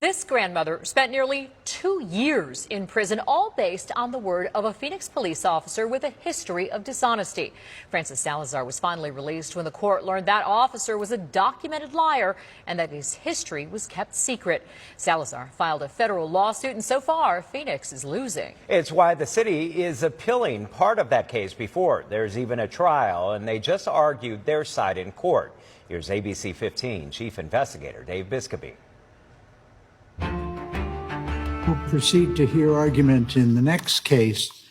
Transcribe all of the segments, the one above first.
This grandmother spent nearly 2 years in prison, all based on the word of a Phoenix police officer with a history of dishonesty. Francis Salazar was finally released when the court learned that officer was a documented liar and that his history was kept secret. Salazar filed a federal lawsuit, and so far, Phoenix is losing. It's why the city is appealing part of that case before there's even a trial, and they just argued their side in court. Here's ABC 15 Chief Investigator Dave Biscobee. We'll proceed to hear argument in the next case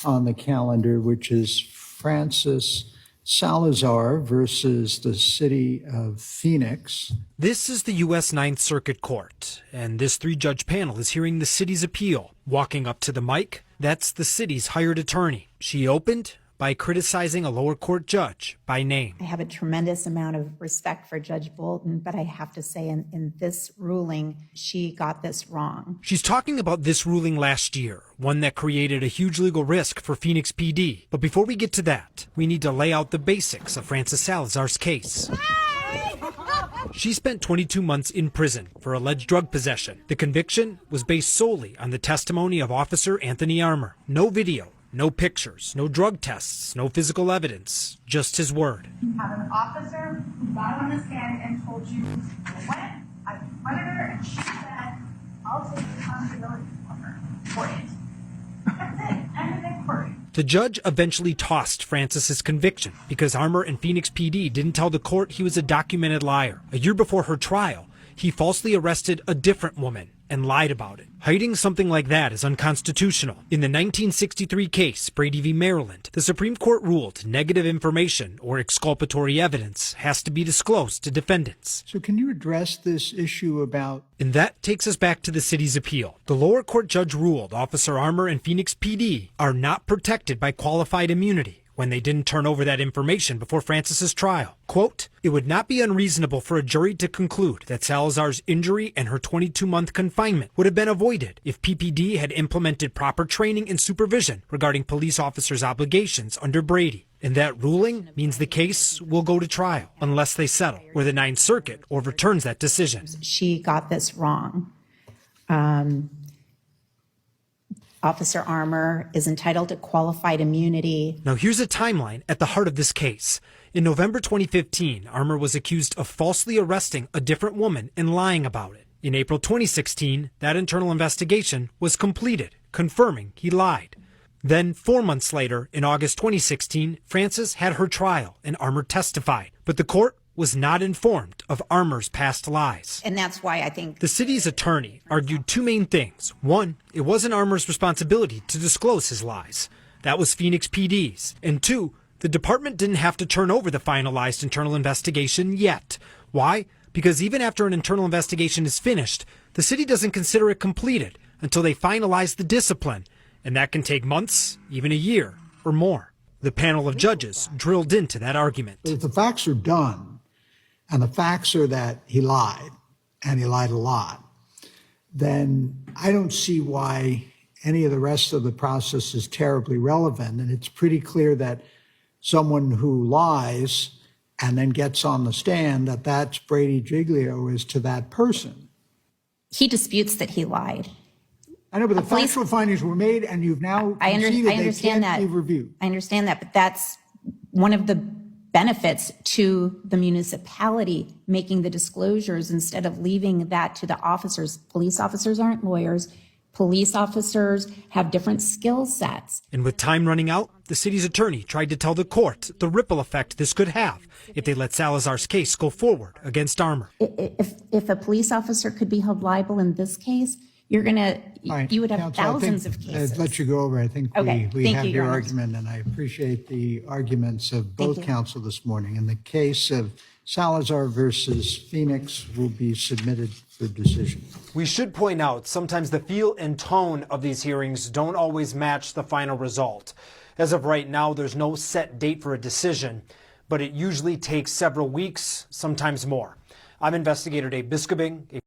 on the calendar, which is Francis Salazar versus the city of Phoenix. This is the U.S. Ninth Circuit Court, and this three-judge panel is hearing the city's appeal. Walking up to the mic, that's the city's hired attorney. She opened by criticizing a lower court judge by name. I have a tremendous amount of respect for Judge Bolton, but I have to say in this ruling, she got this wrong. She's talking about this ruling last year, one that created a huge legal risk for Phoenix PD. But before we get to that, we need to lay out the basics of Francis Salazar's case. She spent 22 months in prison for alleged drug possession. The conviction was based solely on the testimony of Officer Anthony Armour. No video. No pictures, no drug tests, no physical evidence, just his word. You have an officer who got on the stand and told you, I confronted her and she said, I'll take responsibility for it. That's it. End of inquiry. The judge eventually tossed Francis's conviction because Armour and Phoenix PD didn't tell the court he was a documented liar. A year before her trial, he falsely arrested a different woman and lied about it. Hiding something like that is unconstitutional. In the 1963 case, Brady v. Maryland, the Supreme Court ruled negative information or exculpatory evidence has to be disclosed to defendants. So can you address this issue about... And that takes us back to the city's appeal. The lower court judge ruled Officer Armour and Phoenix PD are not protected by qualified immunity when they didn't turn over that information before Francis's trial. Quote, it would not be unreasonable for a jury to conclude that Salazar's injury and her 22-month confinement would have been avoided if PPD had implemented proper training and supervision regarding police officers' obligations under Brady. And that ruling means the case will go to trial unless they settle, where the Ninth Circuit overturns that decision. She got this wrong. Officer Armour is entitled to qualified immunity. Now here's a timeline at the heart of this case. In November 2015, Armour was accused of falsely arresting a different woman and lying about it. In April 2016, that internal investigation was completed, confirming he lied. Then, 4 months later, in August 2016, Francis had her trial and Armour testified. But the court was not informed of Armour's past lies. And that's why I think the city's attorney argued two main things. One, it wasn't Armour's responsibility to disclose his lies. That was Phoenix PD's. And two, the department didn't have to turn over the finalized internal investigation yet. Why? Because even after an internal investigation is finished, the city doesn't consider it completed until they finalize the discipline. And that can take months, even a year or more. The panel of judges drilled into that argument. If the facts are done, and the facts are that he lied, and he lied a lot, then I don't see why any of the rest of the process is terribly relevant. And it's pretty clear that someone who lies and then gets on the stand, that's Brady Giglio is to that person. he disputes that he lied. I know, but the factual findings were made, and you've now conceded they can't be reviewed. I understand that, but that's one of the benefits to the municipality making the disclosures instead of leaving that to the officers. Police officers aren't lawyers. Police officers have different skill sets. And with time running out, the city's attorney tried to tell the court the ripple effect this could have if they let Salazar's case go forward against Armour. If a police officer could be held liable in this case, you would have Counsel, thousands of cases. I'd let you go over. I think we have your argument, and I appreciate the arguments of both counsel this morning. And the case of Salazar versus Phoenix will be submitted for decision. We should point out sometimes the feel and tone of these hearings don't always match the final result. As of right now, there's no set date for a decision, but it usually takes several weeks, sometimes more. I'm investigator Dave Biscobee.